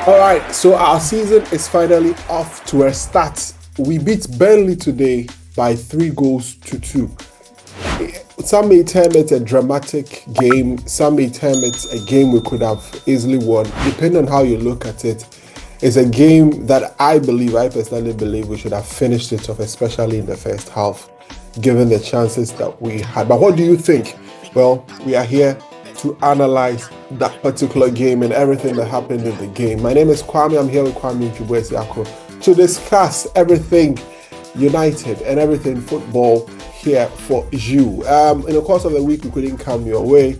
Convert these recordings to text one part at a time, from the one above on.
All right, so our season is finally off to a start. We beat Burnley today by 3 goals to 2. Some may term it a dramatic game. Some may term it a game we could have easily won. Depending on how you look at it, it's a game that I personally believe we should have finished it off, especially in the first half, given the chances that we had. But what do you think? Well, we are here to analyze that particular game and everything that happened in the game. My name is Kwame. I'm here with Kwame Nchubuesiako to discuss everything United and everything football here for you. In the course of the week, we couldn't come your way,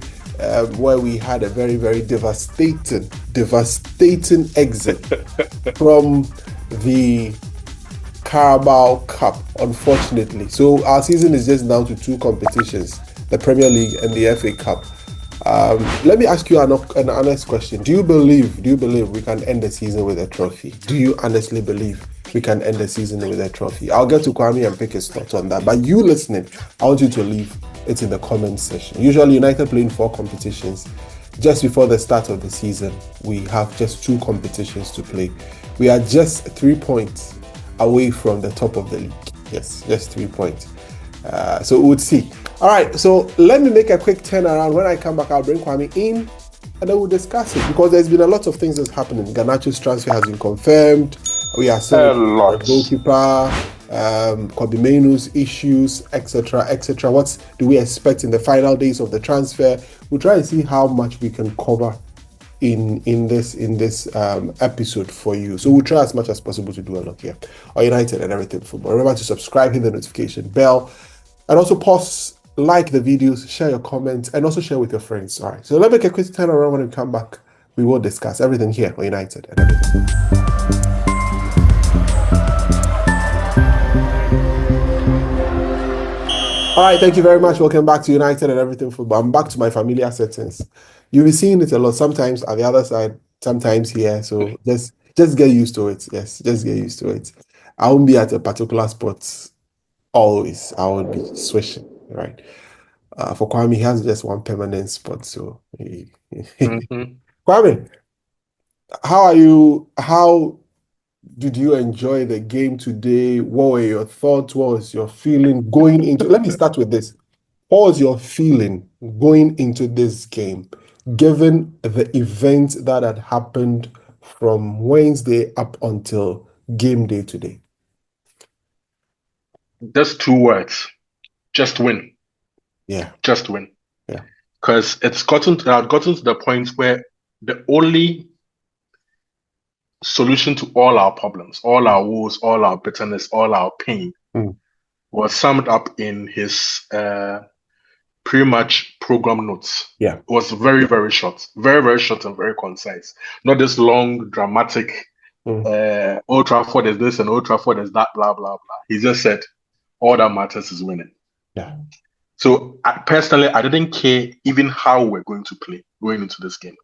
where we had a very, very devastating exit from the Carabao Cup, unfortunately. So our season is just down to 2 competitions, the Premier League and the FA Cup. Let me ask you an honest question. Do you believe we can end the season with a trophy? Do you honestly believe we can end the season with a trophy? I'll get to Kwame and pick his thoughts on that. But you listening, I want you to leave it in the comment section. Usually United playing 4 competitions. Just before the start of the season, we have just 2 competitions to play. We are just 3 points away from the top of the league. Yes, just 3 points. So we'll see. All right, so let me make a quick turnaround. When I come back, I'll bring Kwame in and then we'll discuss it, because there's been a lot of things that's happening. Garnacho's transfer has been confirmed. We are still a goalkeeper, Kobbie Mainoo's issues, etc., etc. What do we expect in the final days of the transfer? We'll try and see how much we can cover in this episode for you. So we'll try as much as possible to do a lot here on United and everything football. Remember to subscribe, hit the notification bell, and also pause, like the videos, share your comments, and also share with your friends. All right, so let's make a quick turnaround. When we come back, we will discuss everything here on United and everything. All right, thank you very much. Welcome back to United and everything football. I'm back to my familiar settings. You'll be seeing it a lot, sometimes on the other side, sometimes here. So just get used to it. Yes, just get used to it. I won't be at a particular spot always. I will be switching, right? For Kwame, he has just one permanent spot. So, Kwame, how are you? How did you enjoy the game today? What were your thoughts? What was your feeling going into? Let me start with this. What was your feeling going into this game, given the events that had happened from Wednesday up until game day today? Just 2 words. Just win. Yeah. Just win. Yeah. Because it had gotten to the point where the only solution to all our problems, all our woes, all our bitterness, all our pain was summed up in his pre-match program notes. Yeah. It was very, very short. Very, very short and very concise. Not this long, dramatic, Old Trafford is this and Old Trafford is that, blah, blah, blah. He just said, all that matters is winning. Yeah. So personally, I didn't care even how we're going to play going into this game.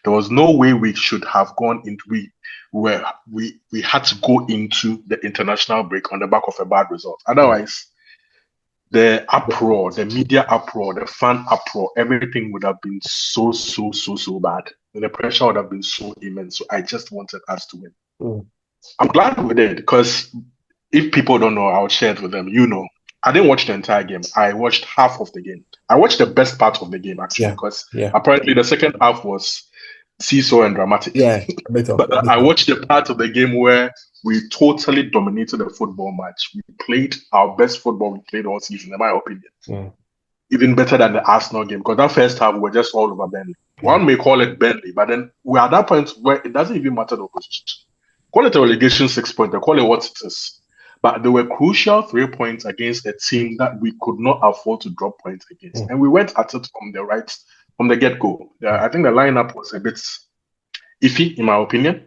There was no way we should have gone into we had to go into the international break on the back of a bad result. Otherwise, the uproar, the media uproar, the fan uproar, everything would have been so bad. And the pressure would have been so immense. So I just wanted us to win. I'm glad we did, because if people don't know, I'll share it with them. I didn't watch the entire game. I watched half of the game. I watched the best part of the game, actually, because apparently the second half was seesaw and dramatic. Yeah, but I watched the part of the game where we totally dominated the football match. We played our best football we played all season, in my opinion. Even better than the Arsenal game, because that first half we were just all over Burnley. One may call it Burnley, but then we're at that point where it doesn't even matter the opposition. Call it a relegation 6 point, they call it what it is. But they were crucial 3 points against a team that we could not afford to drop points against. And we went at it from the get-go. I think the lineup was a bit iffy, in my opinion.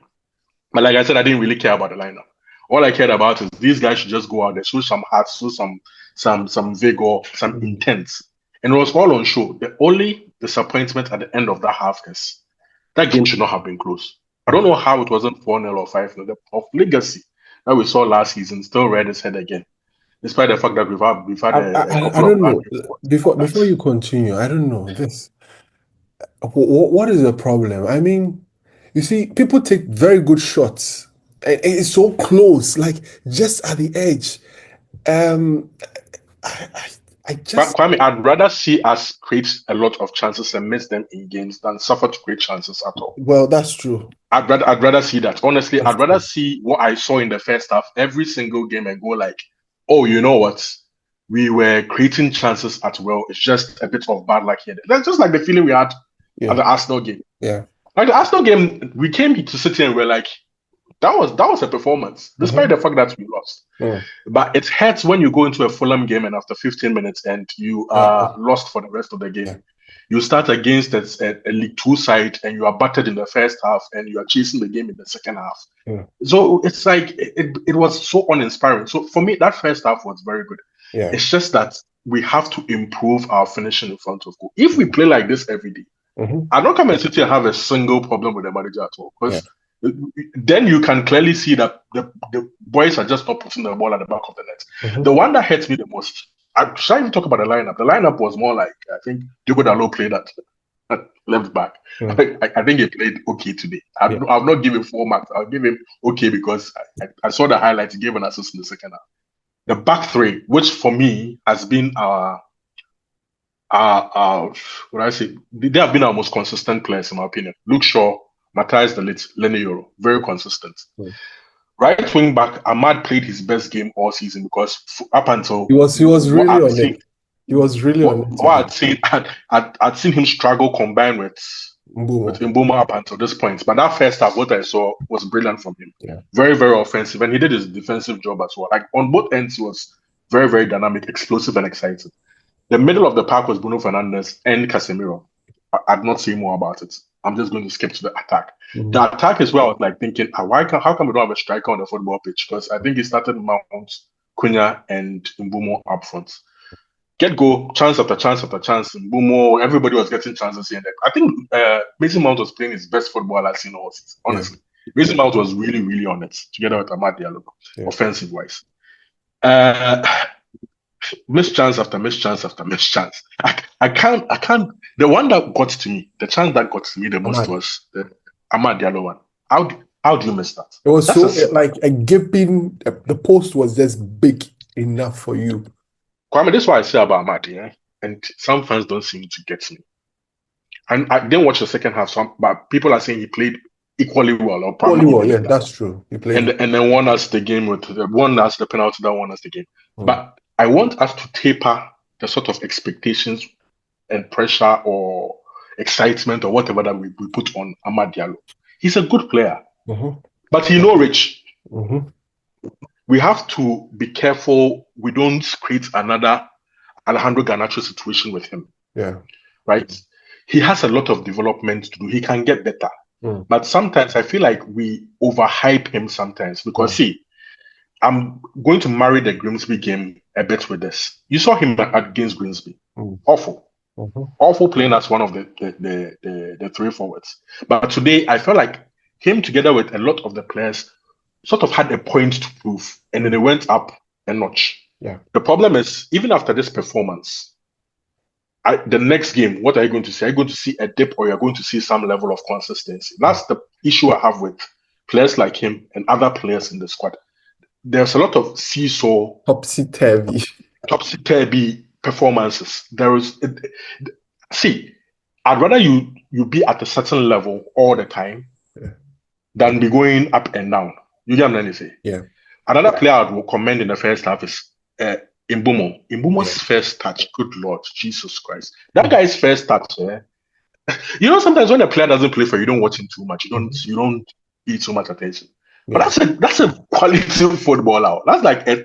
But like I said, I didn't really care about the lineup. All I cared about is these guys should just go out there, show some heart, show some vigor, some intent. And it was all on show. The only disappointment at the end of that half is that game should not have been close. I don't know how it wasn't 4-0 or 5-0. The of legacy that we saw last season still reared its head again, despite the fact that we've had a couple I don't know. Before you continue, I don't know this. What is the problem? I mean, You see, people take very good shots, and it's so close, like just at the edge. Um, I just Kwame, I'd rather see us create a lot of chances and miss them in games than suffer to create chances at all. well, that's true. I'd rather see that. Honestly, That's I'd rather true. see what I saw in the first half every single game and go like, oh, you know what? We were creating chances at will. It's just a bit of bad luck here. That's just like the feeling we had at Yeah, the Arsenal game. yeah. Like the Arsenal game, we came to sit here and we're like, that was a performance, despite Mm-hmm. the fact that we lost. Mm. But it hurts when you go into a Fulham game and after 15 minutes and you are lost for the rest of the game. Yeah. You start against a League Two side and you are battered in the first half and you are chasing the game in the second half. Yeah. So it's like it was so uninspiring. So for me, that first half was very good. Yeah. It's just that we have to improve our finishing in front of goal. If we play like this every day, Mm-hmm. I don't come and sit here and have a single problem with the manager at all. Yeah. Because then you can clearly see that the boys are just not putting the ball at the back of the net. Mm-hmm. The one that hurts me the most, should I even talk about the lineup? The lineup was more like, I think Diogo Dalot played at left back. I think he played okay today. I'll not give him 4 marks. I'll give him okay because I saw the highlights. He gave an assist in the second half. The back three, which for me has been what I say, they have been our most consistent players in my opinion. Luke Shaw, Matthias De Ligt, Lenny Yoro, very consistent. Right wing back, Ahmad played his best game all season because up until he was really on it. He was really on it. I'd seen him struggle combined with Mbeumo up until this point. But that first half, what I saw was brilliant from him. Yeah. Very, very offensive. And he did his defensive job as well. Like on both ends, he was very, very dynamic, explosive, and exciting. The middle of the park was Bruno Fernandes and Casemiro. I'd not say more about it. I'm just going to skip to the attack. Mm-hmm. The attack is where I was like thinking, how come we don't have a striker on the football pitch? Because I think he started Mount, Cunha, and Mbeumo up front. Get goal, chance after chance after chance. Mbeumo, everybody was getting chances here and there. I think Mason Mount was playing his best football I've seen all season, honestly. Yeah. Mason Mount was really, really on it, together with Amad Diallo, offensive-wise. Missed chance after missed chance after missed chance. I can't. The one that got to me, the chance that got to me the most was the Amad Diallo one. How do you miss that? It was like a gaping. The post was just big enough for you. Kwame, this is what I say about Amad, yeah? And some fans don't seem to get me. And I didn't watch the second half, but people are saying he played equally well. Or equally well, yeah, that's true. He played, and then won us the game with won us the penalty that won us the game. But I want us to taper the sort of expectations and pressure or excitement or whatever that we put on Amad Diallo. He's a good player, but he's no rich. We have to be careful we don't create another Alejandro Garnacho situation with him. Yeah. Right? He has a lot of development to do. He can get better. But sometimes I feel like we overhype him sometimes because, see, I'm going to marry the Grimsby game a bit with this. You saw him against Grimsby. Awful. Awful playing as one of the three forwards. But today, I felt like him together with a lot of the players sort of had a point to prove, and then they went up a notch. Yeah. The problem is, even after this performance, the next game, what are you going to see? Are you going to see a dip or you're going to see some level of consistency? That's the issue I have with players like him and other players in the squad. There's a lot of seesaw, topsy-turvy performances. See, I'd rather you be at a certain level all the time than be going up and down. You get what I'm saying? Yeah. Another player I would commend in the first half is Mbeumo. Mbeumo's first touch, good Lord, Jesus Christ. That guy's first touch, you know, sometimes when a player doesn't play for you, don't watch him too much. You don't pay too much attention. But that's a quality footballer. That's like a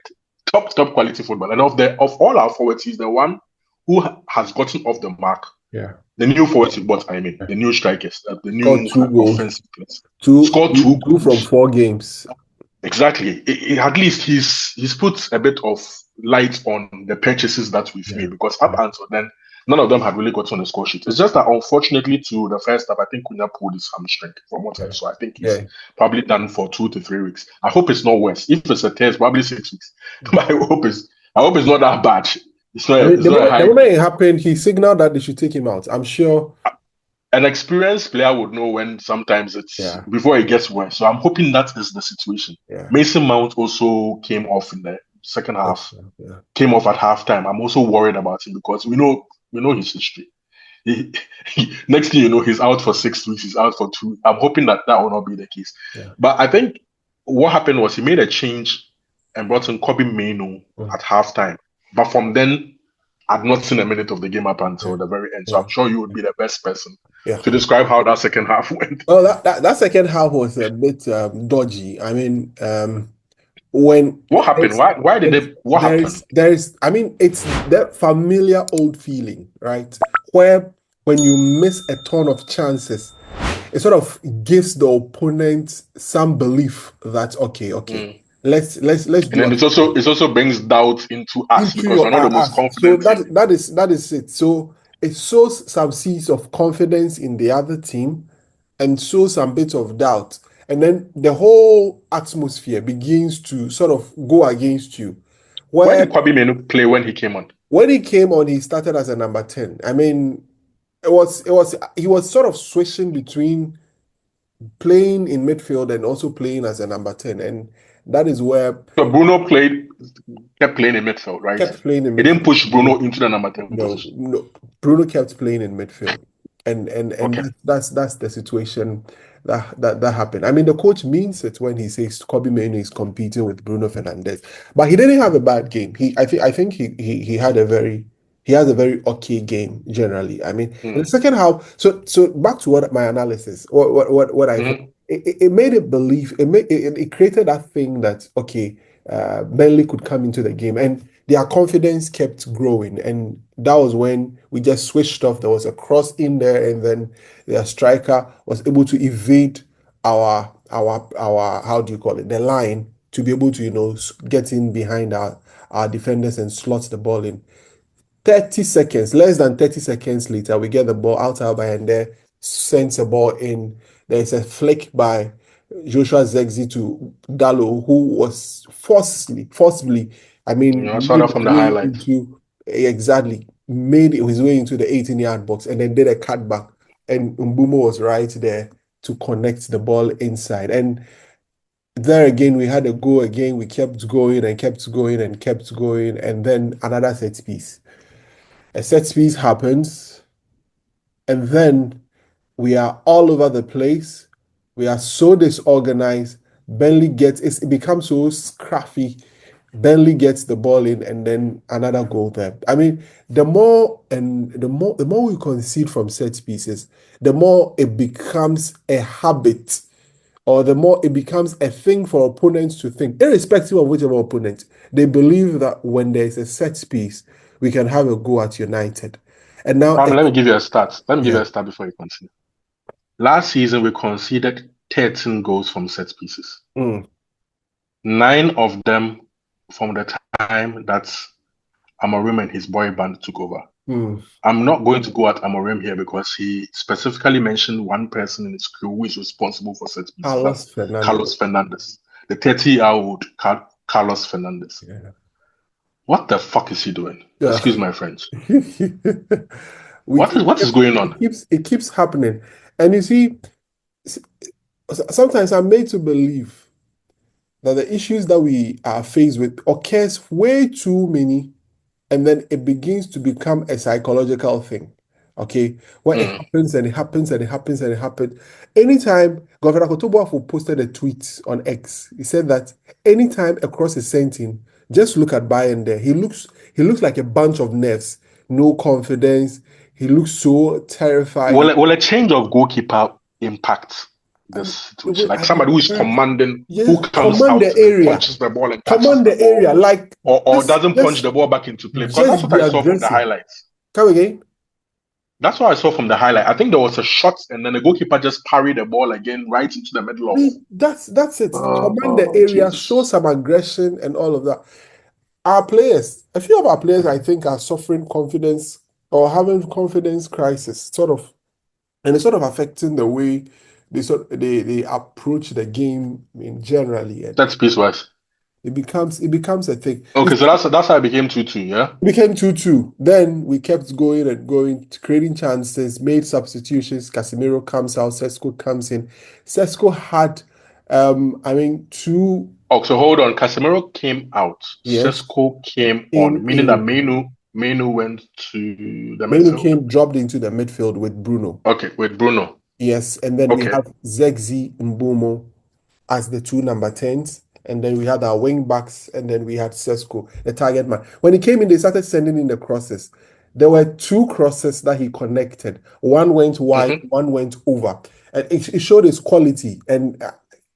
top quality footballer. And of all our forwards, he's the one who has gotten off the mark. Yeah. The new forwards, the new strikers, the new offensive players. Scored two from 4 games. Exactly. At least he's put a bit of light on the purchases that we've made, because up until then, none of them had really gotten on the score sheet. It's just that, unfortunately, to the first half, I think Cunha pulled his hamstring from what I saw. I think he's probably done for 2 to 3 weeks. I hope it's not worse. If it's a test, probably 6 weeks. But I hope it's not that bad. The moment it happened, he signaled that they should take him out. I'm sure. an experienced player would know when sometimes it's before it gets worse. So I'm hoping that is the situation. Yeah. Mason Mount also came off in the second half. Yeah. Came off at halftime. I'm also worried about him because we know his history. Next thing you know, he's out for 6 weeks. He's out for 2. I'm hoping that will not be the case. Yeah. But I think what happened was he made a change and brought in Kobbie Mainoo at halftime. But from then, I've not seen a minute of the game up until the very end. So I'm sure you would be the best person to describe how that second half went. Oh, that second half was a bit dodgy. I mean, when what happened? Why did it? What happened? There's I mean, it's that familiar old feeling, right? Where when you miss a ton of chances, it sort of gives the opponent some belief that let's do. And then it also brings doubt into us because we're not the most confident. So that is it. So it shows some seeds of confidence in the other team and shows some bits of doubt. And then the whole atmosphere begins to sort of go against you. Where did Kobbie Mainoo play when he came on? When he came on, he started as a number 10. I mean, he was sort of switching between playing in midfield and also playing as a number 10. And that is where so Bruno kept playing in midfield, right? Kept playing in midfield. He didn't push Bruno into the number 10 position. No. Bruno kept playing in midfield. And that's the situation that happened. I mean, the coach means it when he says Kobbie Mainoo is competing with Bruno Fernandes, but he didn't have a bad game. I think he had a very okay game generally. I mean, in the second half. So back to what my analysis. What I think, it made it believe. It created that thing that Burnley could come into the game and their confidence kept growing, and that was when we just switched off. There was a cross in there, and then their striker was able to evade our how do you call it, the line, to be able to get in behind our defenders and slot the ball in. 30 seconds, less than 30 seconds later, we get the ball out by and there, sends a ball in. There's a flick by Joshua Zexi to Dallo, who was forcibly. I mean, I saw that from the highlights. Exactly. Made his way into the 18-yard box and then did a cutback. And Mbeumo was right there to connect the ball inside. And there again, we had a go again. We kept going and kept going and kept going. And then another set piece. A set piece happens. And then we are all over the place. We are so disorganized. Burnley it becomes so scrappy. Burnley gets the ball in, and then another goal there. I mean, the more we concede from set pieces, the more it becomes a habit, or the more it becomes a thing for opponents to think, irrespective of whichever opponent. They believe that when there's a set piece, we can have a go at United. And now, let me give you a start. Let me give you a start before you continue. Last season, we conceded 13 goals from set pieces. 9 of them from the time that Amorim and his boy band took over. I'm not going to go at Amorim here because he specifically mentioned one person in his crew who is responsible for set pieces. Carlos Fernandes. The 30-year-old Carlos Fernandes. Yeah. What the fuck is he doing? Excuse my French. What is going on? It keeps happening. And you see, sometimes I'm made to believe that the issues that we are faced with occurs way too many, and then it begins to become a psychological thing. Okay, where it happens and it happens and it happens and it happens. Anytime Governor Kotobuafu posted a tweet on X, he said that anytime a cross is sent in, just look at Bayern there. He looks like a bunch of nerves, no confidence. He looks so terrified. Will a change of goalkeeper impact this situation? Like somebody who is commanding, who comes out and punches the ball and catches the ball, like or doesn't punch the ball back into play. Because that's what I saw from the highlights. Come again? That's what I saw from the highlight. I think there was a shot, and then the goalkeeper just parried the ball again right into the middle of. That's it. Command the area, show some aggression, and all of that. Our players, a few of our players, I think, are suffering confidence or having confidence crisis, and it's sort of affecting the way they approach the game generally. That's piece-wise. it becomes a thing. Okay, so that's how it became 2-2, yeah? It became 2-2. Then we kept going and going, creating chances, made substitutions. Casemiro comes out, Sesko comes in. Sesko had, two, Oh, so hold on. Casemiro came out. yes, Sesko came came on, meaning that in. Mainoo went to the Mainoo midfield. came, dropped into the midfield with Bruno. Okay, with Bruno. Yes, and then we Okay. have Zegzi Mbumo as the two number 10s. And then we had our wing backs, and then we had Sesko, the target man. When he came in, they started sending in the crosses. There were two crosses that he connected. One went wide, Mm-hmm. one went over. And it showed his quality. And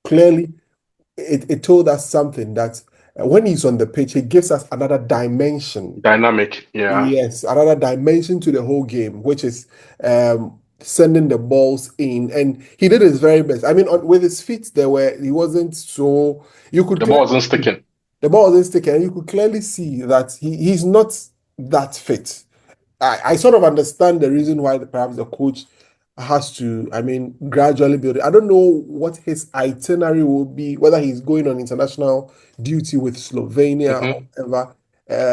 clearly, it told us something that when he's on the pitch, he gives us another dimension. Dynamic, yeah. Yes, another dimension to the whole game, which is sending the balls in, and he did his very best. I mean, with his feet, he wasn't so you could The ball clearly wasn't see sticking. the ball wasn't sticking, and you could clearly see that he's not that fit. I sort of understand the reason why perhaps the coach has to, gradually build it. I don't know what his itinerary will be, whether he's going on international duty with Slovenia or Mm-hmm. whatever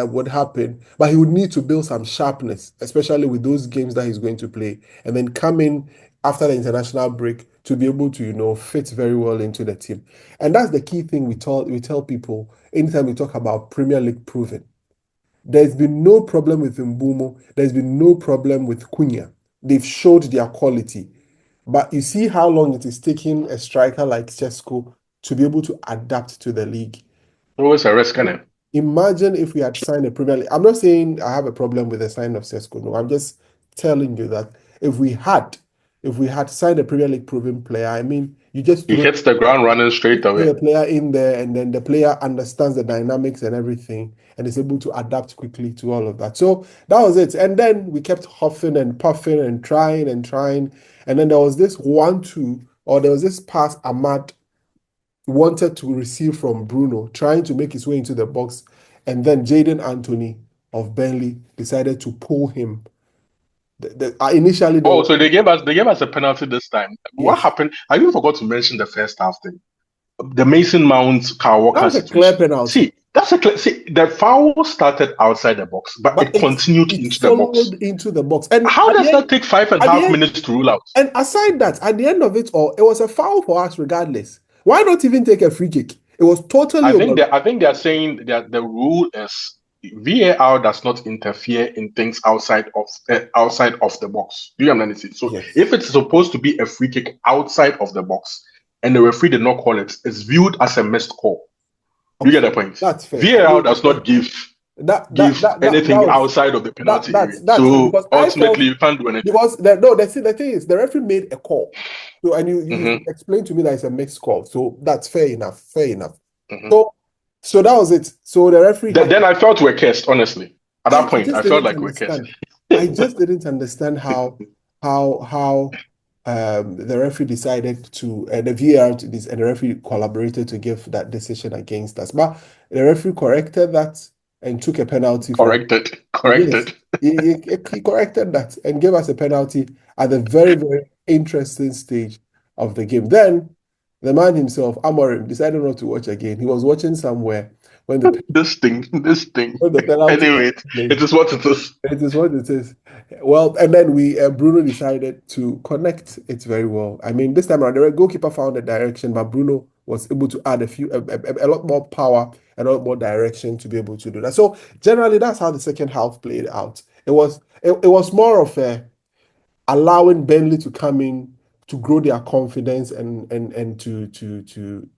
would happen. But he would need to build some sharpness, especially with those games that he's going to play, and then come in after the international break to be able to, fit very well into the team. And that's the key thing we tell people anytime we talk about Premier League proven. There's been no problem with Mbumo. There's been no problem with Cunha. They've showed their quality. But you see how long it is taking a striker like Sesko to be able to adapt to the league. Always a risk, innit? Imagine if we had signed a Premier League. I'm not saying I have a problem with the sign of Sesko. No, I'm just telling you that if we had signed a Premier League proven player, you just He throw hits the ground running straight away. the player in there, and then the player understands the dynamics and everything and is able to adapt quickly to all of that. So that was it. And then we kept huffing and puffing and trying and trying. And then there was this 1-2, or there was this pass Ahmad wanted to receive from Bruno, trying to make his way into the box. And then Jaden Antony of Burnley decided to pull him. Initially, there Oh, was, so they gave us a penalty this time. What yes, happened? I even forgot to mention the first half thing. The Mason Mount Kyle that Walker was a clear situation. penalty. See, the foul started outside the box, but But it continued it into the box. followed into the box. And How at the does end, that take five and a at the half end, minutes to rule out? and aside that, at the end of it all, it was a foul for us regardless. Why not even take a free kick? It was totally over. I think they are saying that the rule is VAR does not interfere in things outside of the box. Do you understand? So Yes. if it's supposed to be a free kick outside of the box and the referee did not call it, it's viewed as a missed call. You get Okay. the point? That's fair. VAR does not that that give that that, that anything was outside of the that penalty area. that's fair So because I felt ultimately, you can't do anything. because the thing is the referee made a call. So and you Hmm. explained to me that it's a mixed call. So that's fair enough. Fair enough. Hmm. So so that was it. So the referee had Then I felt we're cursed. Honestly, at that I point, just I felt didn't like we're cursed. understand. I just didn't understand how the referee decided to the VAR to this and the referee collaborated to give that decision against us. But the referee corrected that and took a penalty for Corrected. yes. Corrected. He corrected that and gave us a penalty at the very, very interesting stage of the game. Then the man himself, Amorim, decided not to watch again. He was watching somewhere when the This thing. when the penalty was Anyway, played. it is what it is. It is what it is. Well, and then we Bruno decided to connect it very well. This time around, the goalkeeper found a direction, but Bruno was able to add a lot more power and a lot more direction to be able to do that. So generally, that's how the second half played out. It was more of a allowing Burnley to come in to grow their confidence and to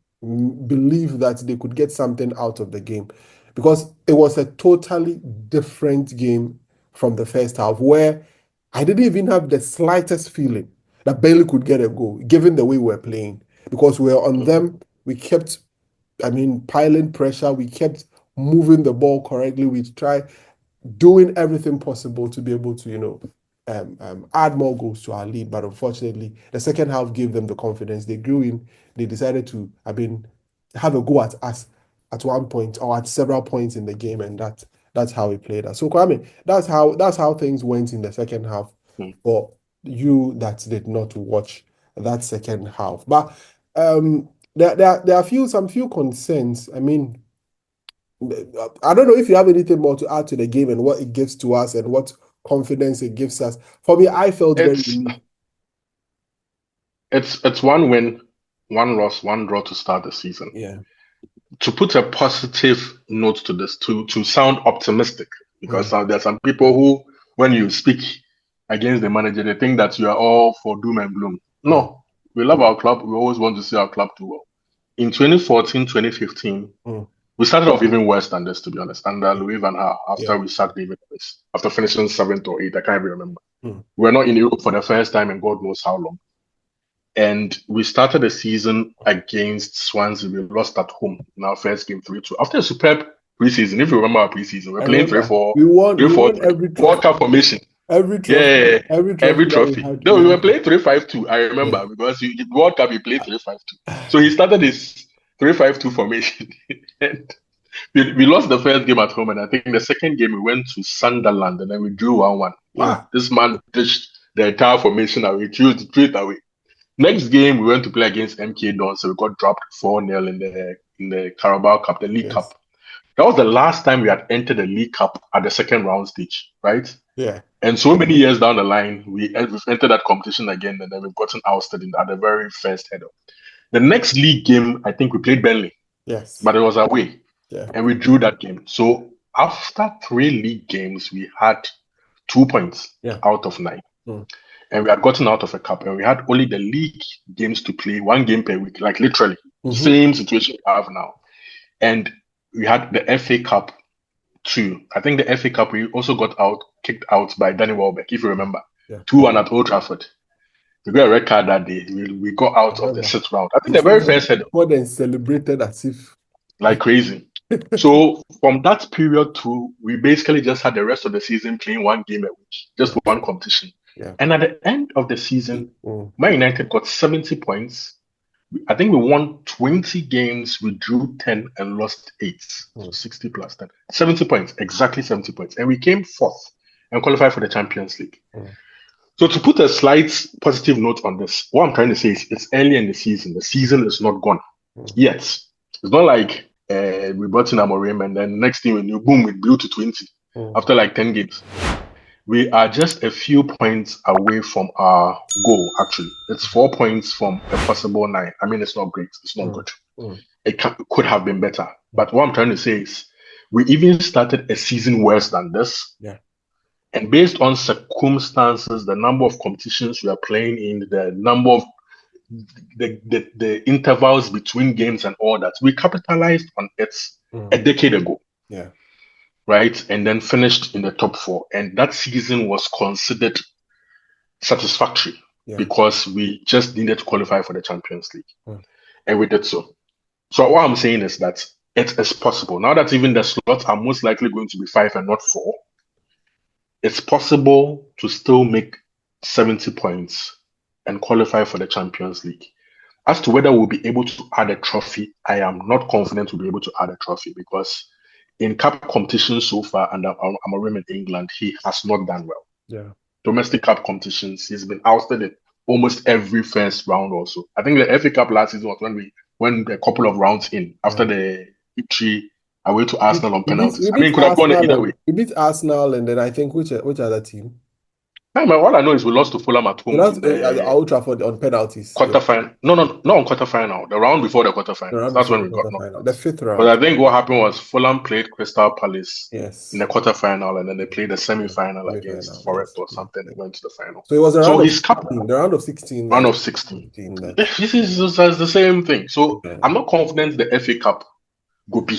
believe that they could get something out of the game because it was a totally different game from the first half where I didn't even have the slightest feeling that Burnley could get a goal given the way we were playing because we were on them. We kept, piling pressure. We kept moving the ball correctly. We tried doing everything possible to be able to, add more goals to our lead. But unfortunately, the second half gave them the confidence. They grew in. They decided to, have a go at us at one point or at several points in the game, and that's how we played us. So, Kwame, that's how things went in the second half Hmm. for you that did not watch that second half. But there are some few concerns. I don't know if you have anything more to add to the game and what it gives to us and what confidence it gives us. For me, I felt very It's relieved. it's one win, one loss, one draw to start the season. Yeah. To put a positive note to this, to sound optimistic, because there are some people who, when you speak against the manager, they think that you are all for doom and gloom. No, we love our club. We always want to see our club do well. In 2014, 2015, we started off even worse than this, to be honest, under Louis van Gaal, after we sacked David Moyes, after finishing 7th or 8th, I can't even remember. We were not in Europe for the first time in God knows how long. And we started the season against Swansea. We lost at home in our first game 3-2. After a superb preseason, if you remember our preseason, we're playing 3-4, We won 3-4, every World trophy. Cup formation. Every trophy. Yeah, Every every trophy that we trophy. had. No, we were playing 3-5-2. I remember because the World Cup, he played 3-5-2. So he started his 3-5-2 formation. And we lost the first game at home, and I think the second game we went to Sunderland, and then we drew 1-1. Wow, this man dished the entire formation away, threw it away. Next game, we went to play against MK Dons, so we got dropped 4-0 in the Carabao Cup, the League Cup. That was the last time we had entered the League Cup at the second round stage, right? Yeah. And so many years down the line, we've entered that competition again, and then we've gotten ousted at the very first header. The next league game, I think we played Burnley. Yes. But it was away. Yeah. And we drew that game. So after 3 league games, we had 2 points out of 9. And we had gotten out of a cup, and we had only the league games to play, 1 game per week, like literally. Same situation we have now. And we had the FA Cup too. I think the FA Cup, we also got kicked out by Danny Welbeck, if you remember. 2-1 at Old Trafford. We got a red card that day. We got out of the 6th round. I think the very first header. More than celebrated as if. Like crazy. So from that period to, we basically just had the rest of the season playing 1 game a week, just 1 competition. Yeah. And at the end of the season, Man United got 70 points. I think we won 20 games, we drew 10 and lost 8. So 60 plus 10. 70 points, exactly 70 points. And we came 4th and qualified for the Champions League. So to put a slight positive note on this, what I'm trying to say is it's early in the season. The season is not gone yet. It's not like we brought in Amorim and then next thing we knew, boom, we blew to 20 after like 10 games. We are just a few points away from our goal, actually. It's 4 points from a possible 9. I mean, it's not great. It's not good. It could have been better. But what I'm trying to say is we even started a season worse than this. Yeah. And based on circumstances, the number of competitions we are playing in, the number of the intervals between games and all that, we capitalized on it a decade ago. Yeah. Right? And then finished in the top 4. And that season was considered satisfactory because we just needed to qualify for the Champions League. And we did so. So what I'm saying is that it is possible. Now that even the slots are most likely going to be 5 and not 4, it's possible to still make 70 points and qualify for the Champions League. As to whether we'll be able to add a trophy, I am not confident we'll be able to add a trophy because in cup competitions so far under Amorim in England, he has not done well. Yeah. Domestic cup competitions, he's been ousted in almost every first round also. I think the FA Cup last season was when we went a couple of rounds in after the victory away to Arsenal on penalties. I mean, could have gone either way. We beat Arsenal and then I think which other team? All I know is we lost to Fulham at home. At Old Trafford on penalties. Quarterfinal. No, not on quarterfinal. The round before the quarterfinal. That's when we got knocked. The 5th round. But I think what happened was Fulham played Crystal Palace in the quarterfinal, and then they played the semi-final against Forest or something. They went to the final. So it was the round of 16. Round of 16. This is the same thing. So I'm not confident the FA Cup will be.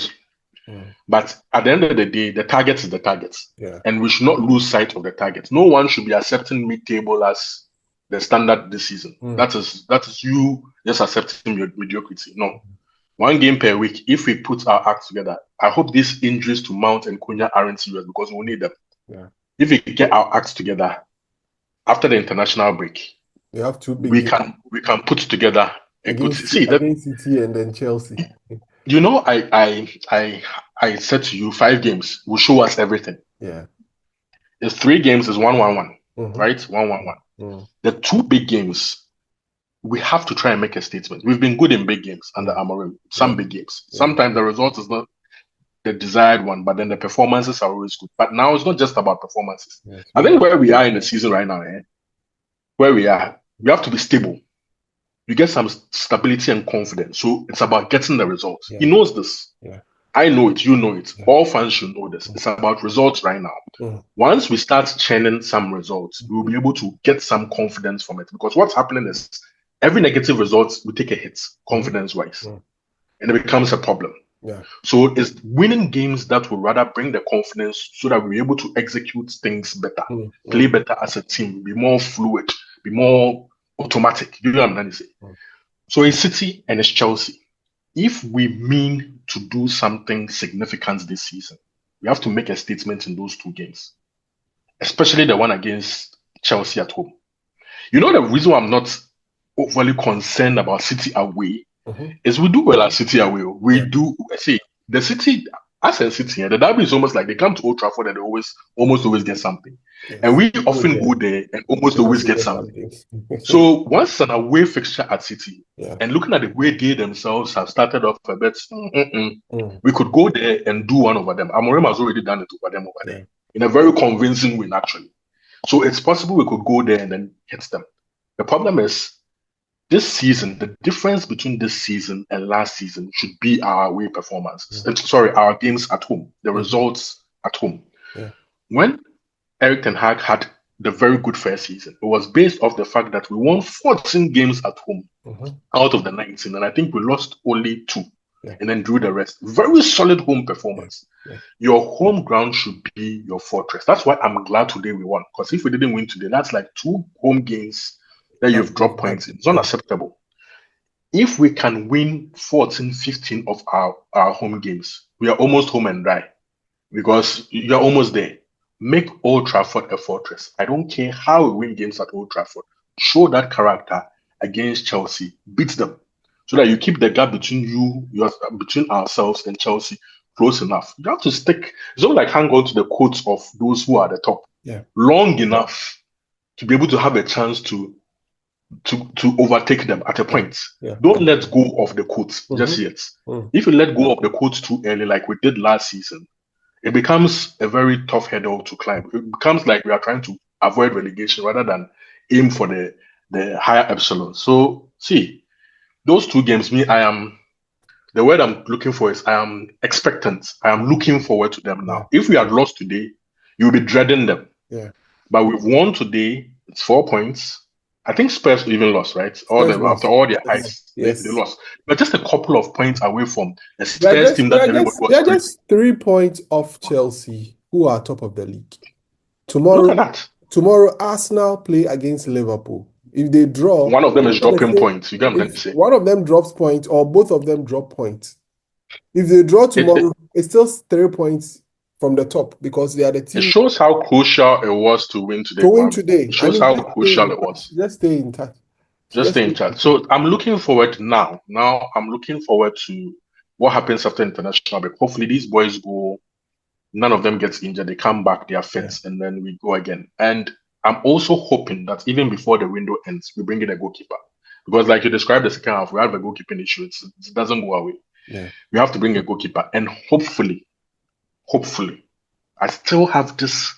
But at the end of the day, the target is the target. And we should not lose sight of the target. No one should be accepting mid-table as the standard this season. That is you just accepting your mediocrity. No. 1 game per week, if we put our acts together, I hope these injuries to Mount and Cunha aren't serious because we need them. If we get our acts together after the international break, we have 2 big we can put together a good against City and then Chelsea. You know, I said to you 5 games will show us everything. Yeah. The 3 games is 1-1-1, right? 1-1-1. The 2 big games, we have to try and make a statement. We've been good in big games under Amorim. Some big games. Sometimes the result is not the desired one, but then the performances are always good. But now it's not just about performances. Yes, I think where we are in the season right now, where we are, we have to be stable. You get some stability and confidence. So it's about getting the results. yeah, He knows this. yeah, I know it. You know it. yeah. All fans should know this. It's about results right now. Mm. Once we start churning some results, we will be able to get some confidence from it. Because what's happening is every negative result we take a hit, confidence wise, Mm. and it becomes a problem. Yeah. So it's winning games that will rather bring the confidence so that we're able to execute things better, Mm. play Mm. better as a team, be more fluid, be more automatic. You know what I'm trying to say? Mm. So it's City and it's Chelsea. If we mean to do something significant this season, we have to make a statement in those two games, especially the one against Chelsea at home. You know, the reason why I'm not overly concerned about City away Mhm. is we do well at City away. We Yeah. do, see, the City, as a City, the derby is almost like they come to Old Trafford and they almost always get something. And Yes. we Good, often yeah. go there and almost And always also get get something. something. So once an away fixture at City, Yeah. and looking at the way they themselves have started off a bit, Mm. we could go there and do one over them. Amorim has already done it over them over Yeah. there in a very convincing way, actually. So it's possible we could go there and then hit them. The problem is this season, the difference between this season and last season should be our away performances. Sorry, our games at home, the results at home. Yeah. When Eric Ten Hag had the very good first season, it was based off the fact that we won 14 games at home Mhm. out of the 19, and I think we lost only two Yeah. and then drew the rest. Very solid home Yeah. performance. Yeah. Your home ground should be your fortress. That's why I'm glad today we won. Because if we didn't win today, that's like two home games that That you've was dropped that. points in. It's Yeah. unacceptable. If we can win 14, 15 of our home games, we are almost home and dry because you're almost there. Make Old Trafford a fortress. I don't care how we win games at Old Trafford. Show that character against Chelsea. Beat them so that you keep the gap between between ourselves and Chelsea close enough. You have to stick. It's not like hang on to the quotes of those who are at the top Yeah. long enough to be able to have a chance to overtake them at a Yeah. point. Yeah. Don't let go of the quotes just Mhm. yet. Mm. If you let go of the quotes too early, like we did last season, it becomes a very tough hurdle to climb. It becomes like we are trying to avoid relegation rather than aim for the higher epsilon. So see, those two games, the word I'm looking for is I am expectant. I am looking forward to them Yeah. now. If we had lost today, you'll be dreading them. Yeah. But we've won today. It's 4 points. I think Spurs even lost, right? Spurs After lost. all their Yes. heights, they Yes. lost. But just a couple of points away from a We are Spurs just team we that are everybody just we was are praising. just 3 points off Chelsea, who are top of the league. Look Tomorrow, at that. tomorrow Arsenal play against Liverpool. If they draw, One of them it's is gonna dropping say points. You get what I'm trying to if say? one of them drops points or both of them drop points. If they draw It, it tomorrow, it's still 3 points from the top because they are the it team shows how crucial it was to win today, to win Kwame. today. It I shows mean, how just stay crucial in it touch. was. Just stay in touch. Just Just stay stay in in chat. touch. So I'm looking forward now. Now I'm looking forward to what happens after international break. Hopefully these boys go. None of them gets injured. They come back, they are Yeah. fit, and then we go again. And I'm also hoping that even before the window ends, we bring in a goalkeeper. Because, like you described the second half, we have a goalkeeping issue. It doesn't go away. Yeah. We have to bring a goalkeeper. And hopefully, I still have this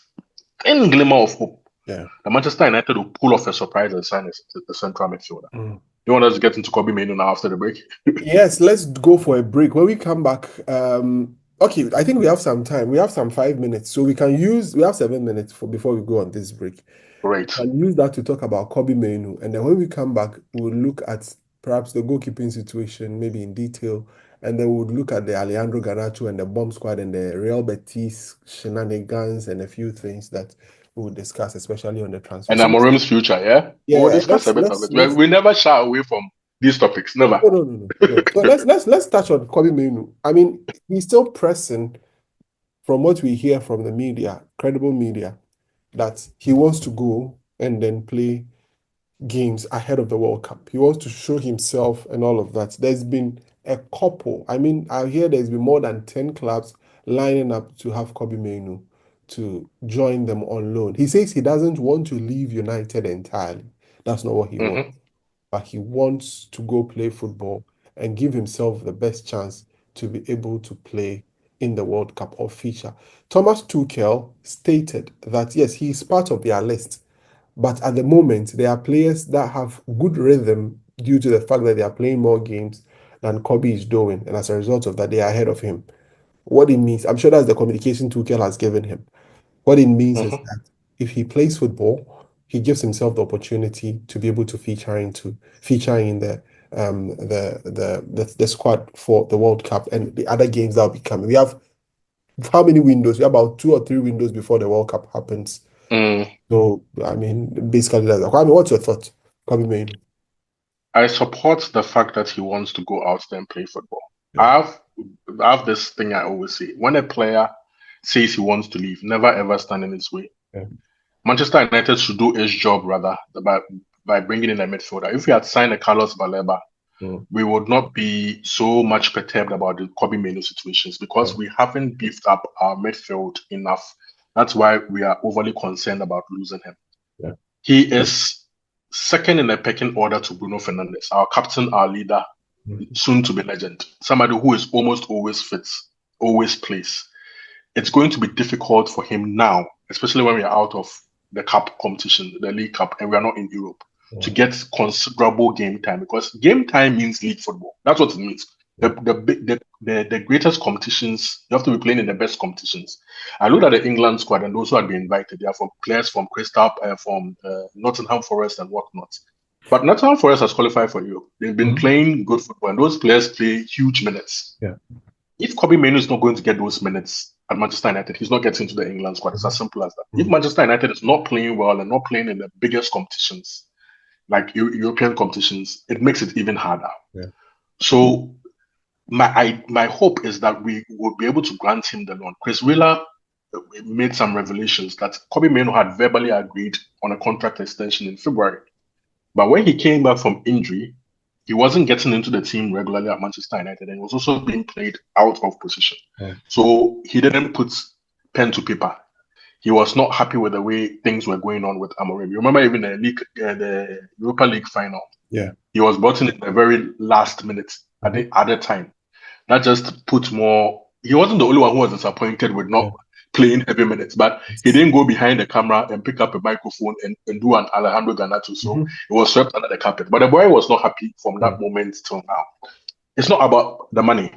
thin glimmer of hope Yeah. that Manchester United will pull off a surprise and sign a central midfielder. Mm. You want us to get into Kobbie Mainoo now after the break? Yes, let's go for a break. When we come back, okay, I think we have some time. We have some 5 minutes, so we have 7 minutes for before we go on this break. Great. And use that to talk about Kobbie Mainoo. And then when we come back, we'll look at perhaps the goalkeeping situation, maybe in detail. And then we'll look at the Alejandro Garnacho and the bomb squad and the Real Betis shenanigans and a few things that we'll discuss, especially on the transfer. And So, Amorim's future, yeah? We'll yeah, discuss a bit of it. let's We never shy away from these topics. Never. no, no, no, no, no. So let's touch on Kobbie Mainoo. I mean, he's still pressing from what we hear from the media, credible media, that he wants to go and then play games ahead of the World Cup. He wants to show himself and all of that. There's been a couple. I mean, I hear there's been more than 10 clubs lining up to have Kobbie Mainoo to join them on loan. He says he doesn't want to leave United entirely. That's not what he wants. Hmm. But he wants to go play football and give himself the best chance to be able to play in the World Cup or feature. Thomas Tuchel stated that yes, he is part of their list, but at the moment there are players that have good rhythm due to the fact that they are playing more games than Kobbie is doing, and as a result of that, they are ahead of him. What it means, I'm sure that's the communication Tuchel has given him. What it means is Mhm. that if he plays football, he gives himself the opportunity to be able to feature in the squad for the World Cup and the other games that will be coming. We have how many windows? We have about 2 or 3 windows before the World Cup happens. Mm. So I mean, basically that's that. I mean, what's your thought, Kobbie Mainoo? I support the fact that he wants to go out there and play football. Yeah, I have, I have this thing I always say. When a player says he wants to leave, never ever stand in his way. yeah, Manchester United should do its job rather by bringing in a midfielder. If we had signed a Carlos Baleba, mm, we would not be so much perturbed about the Kobbie Mainoo situations yeah, because we haven't beefed up our midfield enough. That's why we are overly concerned about losing him. yeah, He is second in the pecking order to Bruno Fernandes, our captain, our leader, mm, soon to be legend. Somebody who is almost always fit, always plays. It's going to be difficult for him now, especially when we are out of the cup competition, the League Cup, and we are not in Europe, to mm, get considerable game time because game time means league football. That's what it means. yeah, The greatest competitions, you have to be playing in the best competitions. I looked at the England squad and those who had been invited. They are from players from Nottingham Forest and whatnot. But Nottingham Forest has qualified for Europe. They've been mm, playing good football, and those players play huge minutes. yeah, If Kobbie Mainoo is not going to get those minutes at Manchester United, he's not getting to the England squad. It's mm, as simple as that. If mm, Manchester United is not playing well and not playing in the biggest competitions, like European competitions, it makes it even harder. yeah, So my hope is that we will be able to grant him the loan. Chris Wheeler made some revelations that Kobbie Mainoo had verbally agreed on a contract extension in February. But when he came back from injury, he wasn't getting into the team regularly at Manchester United and he was also being played out of position. yeah, So he didn't put pen to paper. He was not happy with the way things were going on with Amorim. You remember even the Europa League final, yeah, he was brought in the very last minute at mhm, the other time. That just put more. He wasn't the only one who was disappointed with not yeah, playing heavy minutes, but he it's- didn't go behind the camera and pick up a microphone and do an Alejandro Garnacho. So mhm, it was swept under the carpet. But the boy was not happy from yeah, that moment till now. It's not about the money.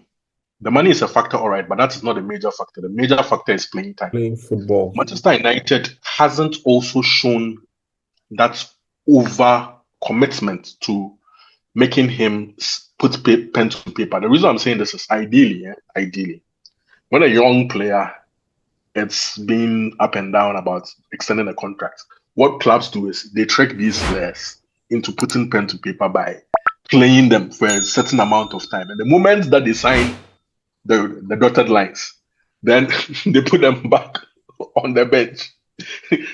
The money is a factor, all right, but that is not the major factor. The major factor is playing time. playing football. Manchester United hasn't also shown that over commitment to making him put pen to paper. The reason I'm saying this is ideally, when a young player it's been up and down about extending a contract, what clubs do is they trick these players into putting pen to paper by playing them for a certain amount of time. And the moment that they sign the dotted lines, then they put them back on the bench.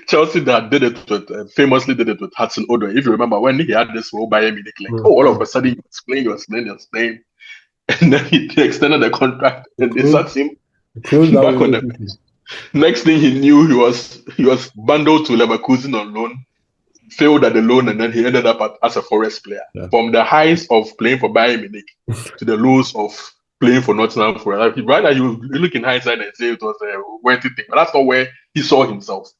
Chelsea that did it with famously did it with Hudson Odoi. If you remember when he had this whole Bayern Munich, like Mm, oh, all of mm. a sudden he was playing, and then he extended the contract They and they closed, sat him they closed that back on window the quickly. next thing he knew he was bundled to Leverkusen on loan, failed at the loan, and then he ended up as a Forest player. Yeah. From the highs of playing for Bayern Munich to the lows of playing for Nottingham Forest. Like, right now you look in hindsight and say it was a worthy thing, but that's not where he saw himself.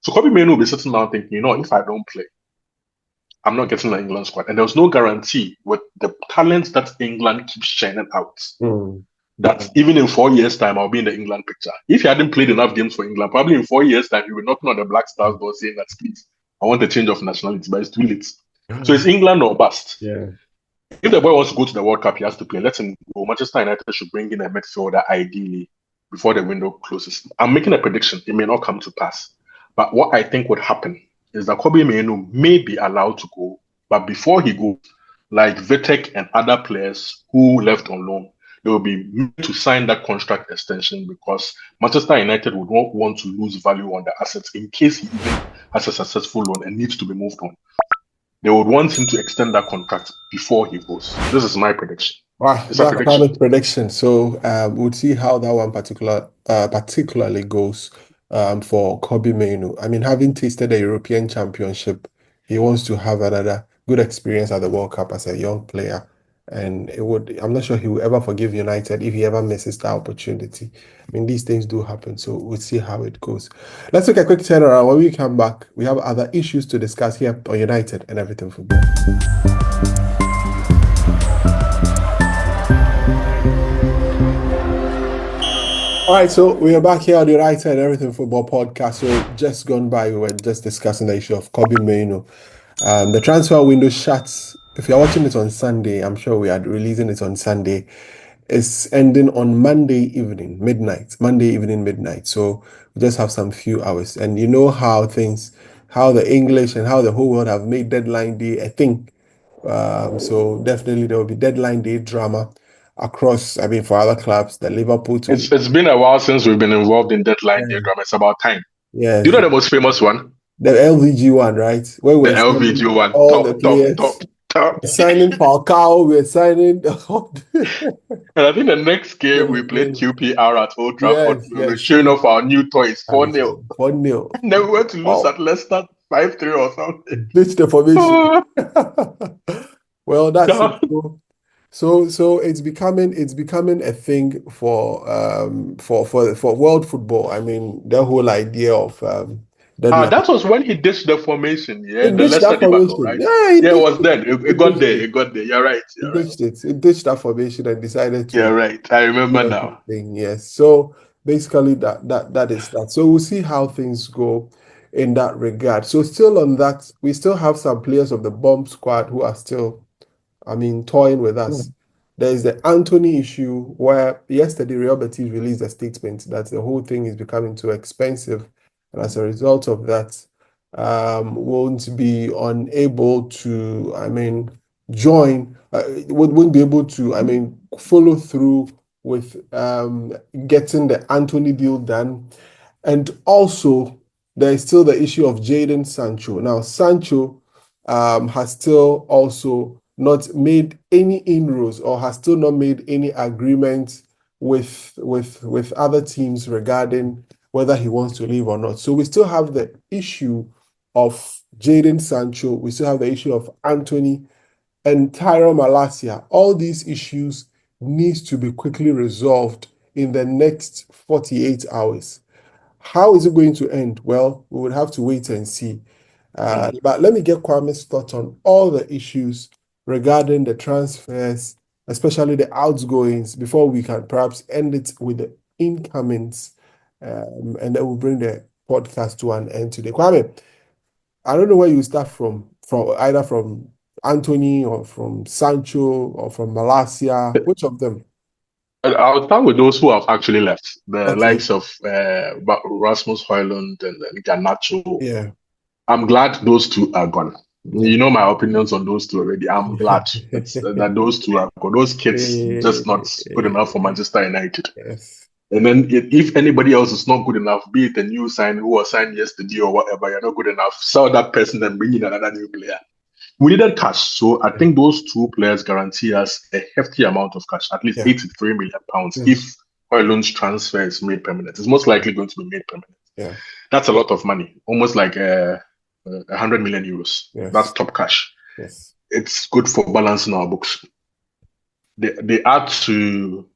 So Kobbie Mainoo will be sitting down thinking, if I don't play, I'm not getting the England squad. And there was no guarantee with the talent that England keeps churning out Mm, that even in 4 years' time, I'll be in the England picture. If he hadn't played enough games for England, probably in 4 years' time, he would knocking on the Black Stars door saying that, please, I want a change of nationality, but it's too late. So it's England or bust. yeah. If the boy wants to go to the World Cup, he has to play. Let him go. Manchester United should bring in a midfielder ideally before the window closes. I'm making a prediction. It may not come to pass. But what I think would happen is that Kobbie Mainoo may be allowed to go. But before he goes, like Vitek and other players who left on loan, they will be made to sign that contract extension because Manchester United would not want to lose value on the assets in case he even has a successful loan and needs to be moved on. They would want him to extend that contract before he goes. This is my prediction. Wow, It's a that's prediction. kind of prediction. So we'll see how that one particularly goes for Kobbie Mainoo. I mean, having tasted the European Championship, he wants to have another good experience at the World Cup as a young player. And I'm not sure he will ever forgive United if he ever misses that opportunity. I mean, these things do happen, so we'll see how it goes. Let's take a quick turnaround. When we come back, we have other issues to discuss here on United and Everything Football. All right, so we are back here on the United and Everything Football podcast. So just gone by, we were just discussing the issue of Kobbie Mainoo. The transfer window shuts. If you're watching it on Sunday, I'm sure we are releasing it on Sunday. It's ending on Monday evening, midnight. Monday evening, midnight. So we just have some few hours. And you know how the English and how the whole world have made deadline day a thing. So definitely there will be deadline day drama across, I mean, for other clubs, the Liverpool to It's been a while since we've been involved in deadline day drama. It's about time. yes, Do you know the most famous one? the LVG one, right? Where The we're signing LVG one. all the Top, top, players. top, top. We're signing Falcao, we're signing And I think the next game we played QPR at Old Trafford. yes, We were yes. showing off our new toys, And 4-0. 1-0. And then we went to lose Oh, at Leicester 5-3 or something. ditch the formation. Oh, Well, that's it. God. So it's becoming a thing for world football. I mean, the whole idea of deadline. That was when he ditched the formation, yeah, It the ditched Leicester that debacle, formation. right? Yeah, Yeah, it was then. It it got ditched there. it. It got there. You're right. It You're right. ditched it. It ditched that formation and decided You're to right. I remember do a now. big thing. Yes. So basically, that is that. So we'll see how things go in that regard. So still on that, we still have some players of the bomb squad who are still, I mean, toying with us. There is the Antony issue where yesterday Real Betis released a statement that the whole thing is becoming too expensive, and as a result of that, won't be unable to, I mean, join, won't be able to, I mean, follow through with getting the Antony deal done. And also, there is still the issue of Jadon Sancho. Now, Sancho has still also not made any inroads or has still not made any agreement with other teams regarding whether he wants to leave or not. So we still have the issue of Jadon Sancho. We still have the issue of Antony and Tyrone Malacia. All these issues needs to be quickly resolved in the next 48 hours. How is it going to end? Well, we would have to wait and see. But let me get Kwame's thoughts on all the issues regarding the transfers, especially the outgoings, before we can perhaps end it with the incomings. And then we'll bring the podcast to an end today. Kwame, I don't know where you start from either from Antony or from Sancho or from Malacia. Which of them? I'll start with those who have actually left. The Okay. likes of Rasmus Højlund and Garnacho. Yeah. I'm glad those two are gone. Yeah. You know my opinions on those two already. I'm glad that those two are gone. Those kids just not good enough for Manchester United. Yes. And then if anybody else is not good enough, be it a new sign who was signed yesterday or whatever, you're not good enough. Sell that person and bring in another new player. We needed cash, so I think those two players guarantee us a hefty amount of cash, at least Yeah. 83 million pounds. If Højlund's transfer is made permanent, it's most likely going to be made permanent. Yeah. That's a lot of money, almost like 100 million euros. Yes. That's top cash. Yes. It's good for balancing our books. They add to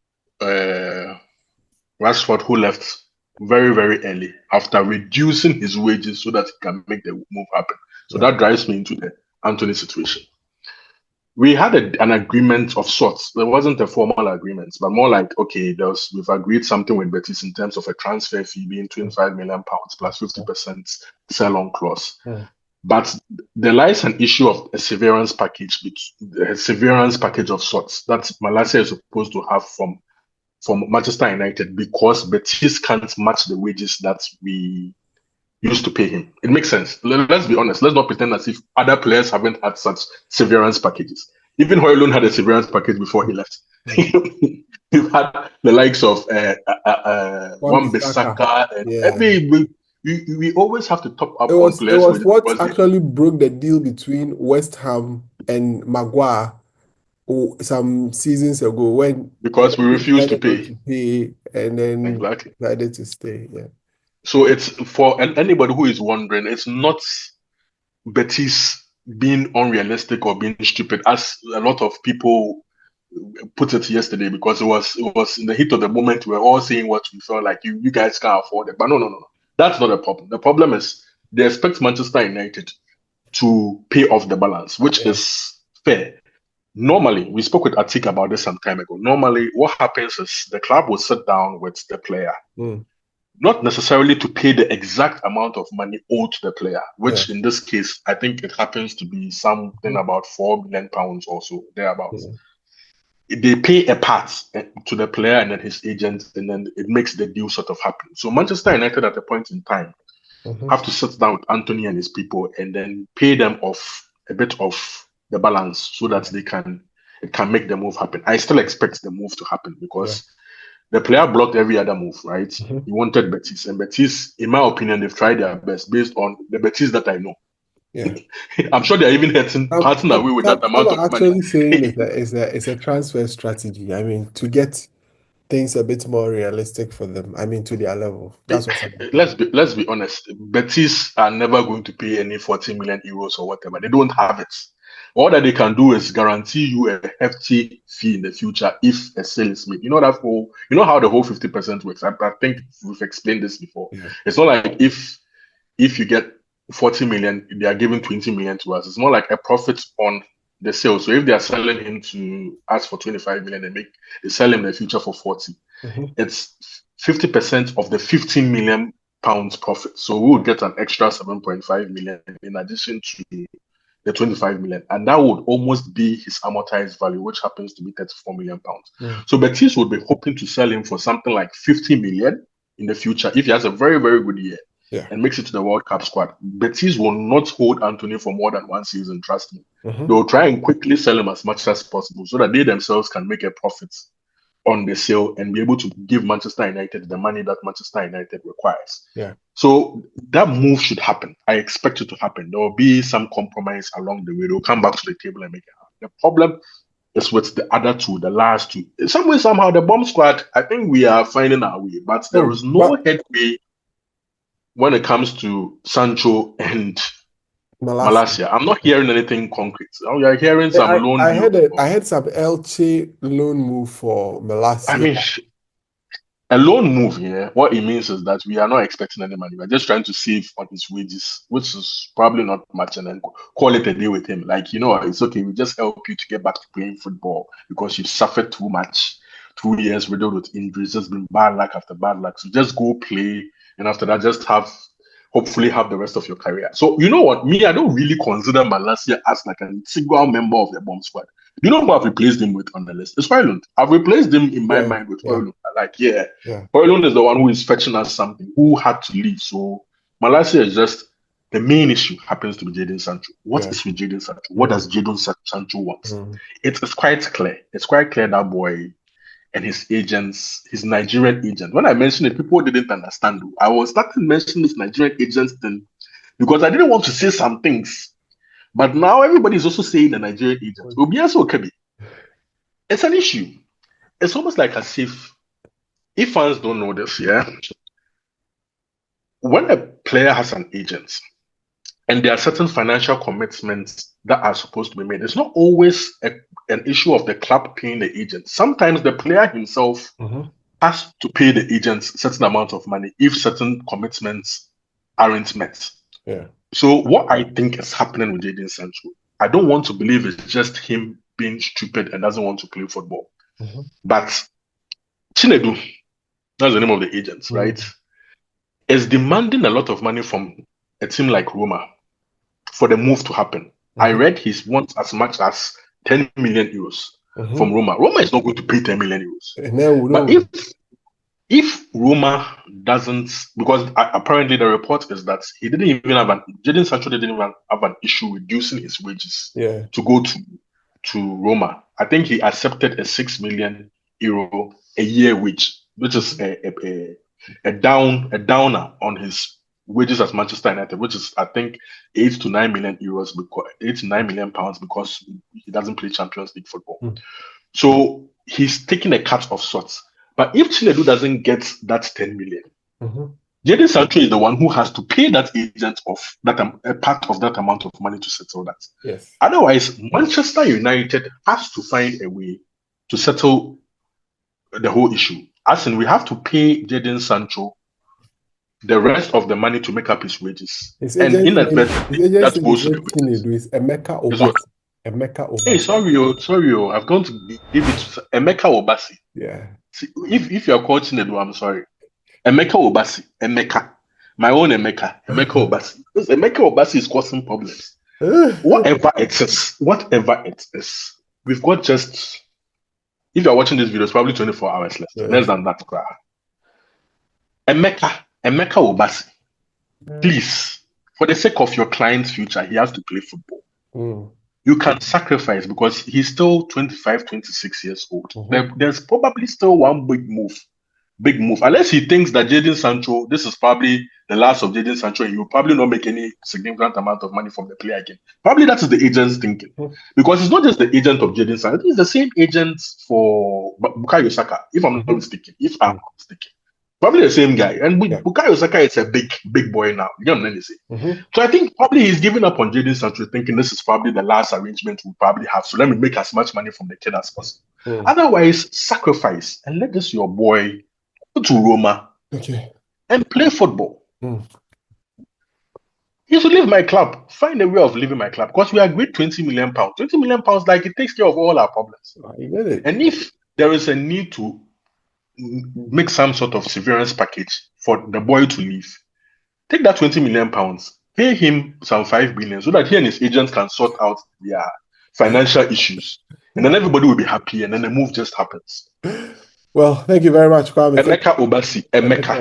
Rashford, who left very, very early after reducing his wages so that he can make the move happen. So that drives me into the Antony situation. We had an agreement of sorts. There wasn't a formal agreement, but more like, okay, we've agreed something with Betis in terms of a transfer fee being 25 million pounds plus 50% sell-on clause. But there lies an issue of a severance package of sorts that Malacia is supposed to have from Manchester United because Betis can't match the wages that we used to pay him. It makes sense. Let's be honest. Let's not pretend as if other players haven't had such severance packages. Even Højlund had a severance package before he left. We've had the likes of Wan-Bissaka and we always have to top up on players. It was what actually broke the deal between West Ham and Maguire some seasons ago because we refused to pay and then decided to stay. Yeah. So it's for anybody who is wondering, it's not Betis being unrealistic or being stupid, as a lot of people put it yesterday because it was in the heat of the moment. We were all saying what we felt like you guys can't afford it. But no. That's not the problem. The problem is they expect Manchester United to pay off the balance, which is fair. Normally, we spoke with Atik about this some time ago. Normally, what happens is the club will sit down with the player, not necessarily to pay the exact amount of money owed to the player, which in this case, I think it happens to be something about £4 million or so, thereabouts. They pay a part to the player and then his agent, and then it makes the deal sort of happen. So Manchester United at a point in time have to sit down with Antony and his people and then pay them off a bit of the balance so that it can make the move happen. I still expect the move to happen because the player blocked every other move, right? He wanted Betis, and Betis, in my opinion, they've tried their best based on the Betis that I know. Yeah, I'm sure they're even parting away with that amount of money. Actually saying it's a transfer strategy. I mean, to get things a bit more realistic for them. I mean, to their level. That's what let's be honest. Betis are never going to pay any 40 million euros or whatever. They don't have it. All that they can do is guarantee you a hefty fee in the future if a sale is made. You know how the whole 50% works. I think we've explained this before. It's not like if you get 40 million, they are giving 20 million to us. It's more like a profit on the sale. So if they are selling him to us for 25 million, they sell him in the future for 40. It's 50% of the 15 million pounds profit. So we would get an extra 7.5 million in addition to the 25 million, and that would almost be his amortized value, which happens to be 34 million pounds. So Betis would be hoping to sell him for something like 50 million in the future if he has a very, very good year and makes it to the World Cup squad. Betis will not hold Antony for more than one season, trust me. They will try and quickly sell him as much as possible so that they themselves can make a profit on the sale and be able to give Manchester United the money that Manchester United requires. So that move should happen. I expect it to happen. There will be some compromise along the way. They'll come back to the table and make it happen. The problem is with the other two, the last two. In some way, somehow, the bomb squad, I think we are finding our way, but there is no headway when it comes to Sancho and Malacia. I'm not hearing anything concrete. We are hearing some loan. I heard some Elche loan move for Malacia. I mean, a loan move here, what it means is that we are not expecting any money. We're just trying to save on his wages, which is probably not much, and then call it a day with him. Like, it's okay. We just help you to get back to playing football because you've suffered too much. 2 years riddled with injuries, just been bad luck after bad luck. So just go play, and after that, just hopefully have the rest of your career. So you know what? Me, I don't really consider Malacia as like a single member of the bomb squad. You know who I've replaced him with on the list? It's Højlund. I've replaced him in my mind with Højlund. Højlund is the one who is fetching us something, who had to leave. So Malacia is just the main issue happens to be Jadon Sancho. What is with Jadon Sancho? What does Jadon Sancho want? It's quite clear. It's quite clear that boy and his agents, his Nigerian agent. When I mentioned it, people didn't understand. I was starting mentioning this Nigerian agents thing because I didn't want to say some things. But now everybody is also saying the Nigerian agent. Kobbie. It's an issue. It's almost like as if fans don't know this, when a player has an agent and there are certain financial commitments that are supposed to be made, it's not always an issue of the club paying the agent. Sometimes the player himself has to pay the agent a certain amount of money if certain commitments aren't met. So what I think is happening with Jadon Sancho, I don't want to believe it's just him being stupid and doesn't want to play football. But Chinedu, that's the name of the agent, right, is demanding a lot of money from a team like Roma for the move to happen. I read he wants as much as 10 million euros from Roma. Roma is not going to pay 10 million euros. But if Roma doesn't, because apparently the report is that Jadon Sancho didn't even have an issue reducing his wages to go to Roma. I think he accepted a 6 million euro a year wage, which is a downer on his wages as Manchester United, which is I think 8 to 9 million euros, 8 to 9 million pounds because he doesn't play Champions League football. So he's taking a cut of sorts. But if Chinedu doesn't get that 10 million, Jadon Sancho is the one who has to pay that agent off a part of that amount of money to settle that. Otherwise, Manchester United has to find a way to settle the whole issue. As in, we have to pay Jadon Sancho the rest of the money to make up his wages. His And agent inadvertently, that goes to the wages. is Emeka Guess what? Obasi. Emeka Hey, Obasi. sorry, I'm going to give it to Emeka Obasi. Yeah. See, if you're coaching it, I'm sorry. Emeka Obasi. Emeka. My own Emeka. Emeka Obasi. Because Emeka Obasi is causing problems. Whatever it is, we've got just, if you're watching this video, it's probably 24 hours left. Yeah. Less than that. Emeka Obasi. Please, for the sake of your client's future, he has to play football. You can sacrifice because he's still 25, 26 years old. There's probably still one big move. Unless he thinks that Jadon Sancho, this is probably the last of Jadon Sancho, and he will probably not make any significant amount of money from the player again. Probably that is the agent's thinking. Because it's not just the agent of Jadon Sancho, it's the same agent for Bukayo Saka, if I'm not mistaken. Probably the same guy. And Bukayo Saka is a big boy now. You know what I'm saying? So I think probably he's giving up on Jadon Sancho, thinking this is probably the last arrangement we'll probably have. So let me make as much money from the kid as possible. Otherwise, sacrifice and let this your boy go to Roma and play football. He should leave my club. Find a way of leaving my club. Because we agreed £20 million. £20 million, like, it takes care of all our problems. And if there is a need to make some sort of severance package for the boy to leave, take that £20 million, pay him some 5 billion so that he and his agents can sort out their financial issues. And then everybody will be happy, and then the move just happens. Well, thank you very much, Kwame. Emeka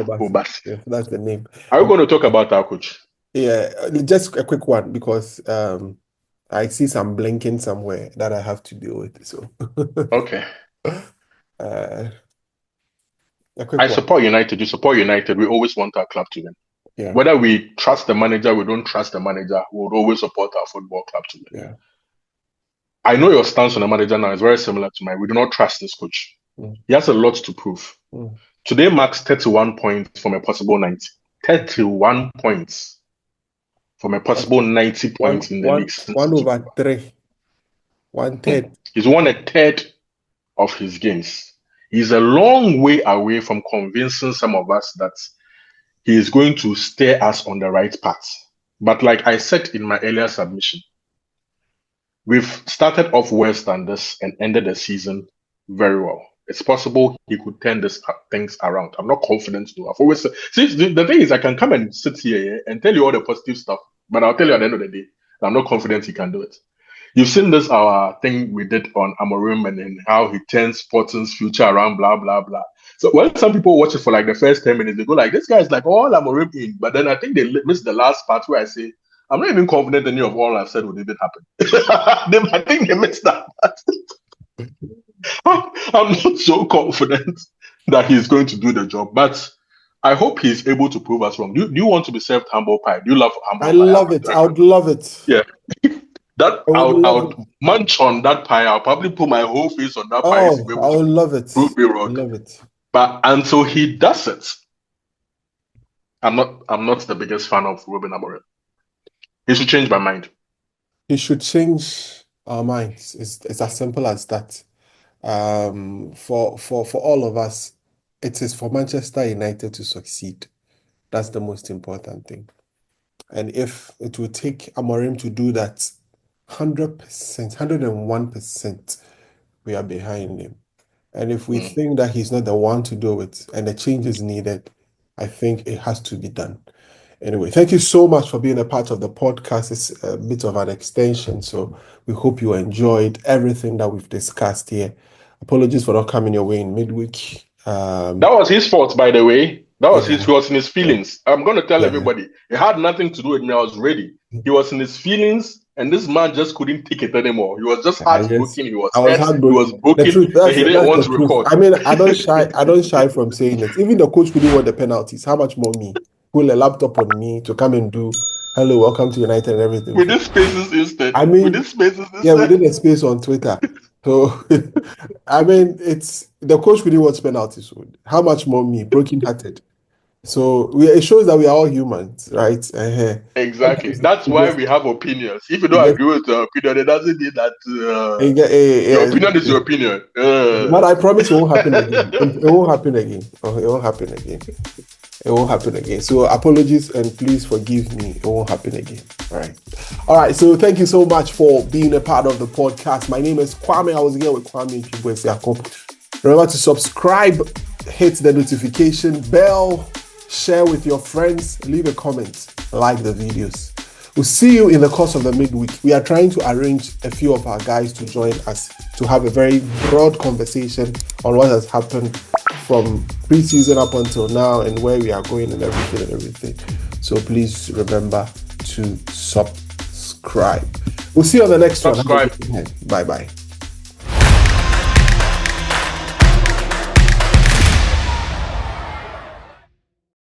Obasi. Yeah, that's the name. Are we going to talk about our coach? Yeah, just a quick one because I see some blinking somewhere that I have to deal with. So okay. I support United. You support United. We always want our club to win. Yeah. Whether we trust the manager, we don't trust the manager, we would always support our football club to win. Yeah. I know your stance on the manager now is very similar to mine. We do not trust this coach. He has a lot to prove. Today marks 31 points from a possible 90. 31 points from a possible 90 points in the league. 1/3. 1/3. He's won a third of his games. He's a long way away from convincing some of us that he is going to steer us on the right path. But like I said in my earlier submission, we've started off worse than this and ended the season very well. It's possible he could turn things around. I'm not confident though. I've always said, see, the thing is, I can come and sit here and tell you all the positive stuff, but I'll tell you at the end of the day, I'm not confident he can do it. You've seen this, our thing we did on Amorim and then how he turns Sporting's future around, blah, blah, blah. So when some people watch it for like the first 10 minutes, they go like, this guy is like all Amorim in. But then I think they missed the last part where I say, I'm not even confident any of all I've said would even happen. I think they missed that part. I'm not so confident that he's going to do the job, but I hope he's able to prove us wrong. Do you want to be served humble pie? Do you love humble pie? I love it. I would love it. Yeah. I would munch on that pie. I'll probably put my whole face on that pie. I would love it. Prove me wrong. I love it. But until he does it, I'm not the biggest fan of Ruben Amorim. He should change my mind. He should change our minds. It's as simple as that. For all of us, it is for Manchester United to succeed. That's the most important thing. And if it will take Amorim to do that 100%, 101%, we are behind him. And if we think that he's not the one to do it and the change is needed, I think it has to be done. Anyway, thank you so much for being a part of the podcast. It's a bit of an extension, so we hope you enjoyed everything that we've discussed here. Apologies for not coming your way in midweek. That was his fault, by the way. He was in his feelings. I'm going to tell everybody. It had nothing to do with me. I was ready. He was in his feelings, and this man just couldn't take it anymore. He was just heartbroken. He was broken. And he didn't want to record. I mean, I don't shy from saying it. Even the coach couldn't want the penalties. How much more me? Pull a laptop on me to come and do hello, welcome to United and everything. With this spaces instead. I mean, within a space on Twitter. So, I mean, it's the coach really wants penalties. How much more me, broken-hearted? So it shows that we are all humans, right? Exactly. Sometimes That's we why just, we have opinions. If you we don't just agree with your opinion, it doesn't mean that yeah, your opinion is your exactly. opinion. But I promise it won't happen again. It won't happen again. Oh, it won't happen again. It won't happen again. So apologies and please forgive me. It won't happen again. All right. All right. So thank you so much for being a part of the podcast. My name is Kwame. I was here with Kwame Chibuesiako. Remember to subscribe, hit the notification bell, share with your friends, leave a comment, like the videos. We'll see you in the course of the midweek. We are trying to arrange a few of our guys to join us to have a very broad conversation on what has happened from pre-season up until now and where we are going and everything. So please remember to subscribe. We'll see you on the next one. Subscribe. Bye-bye.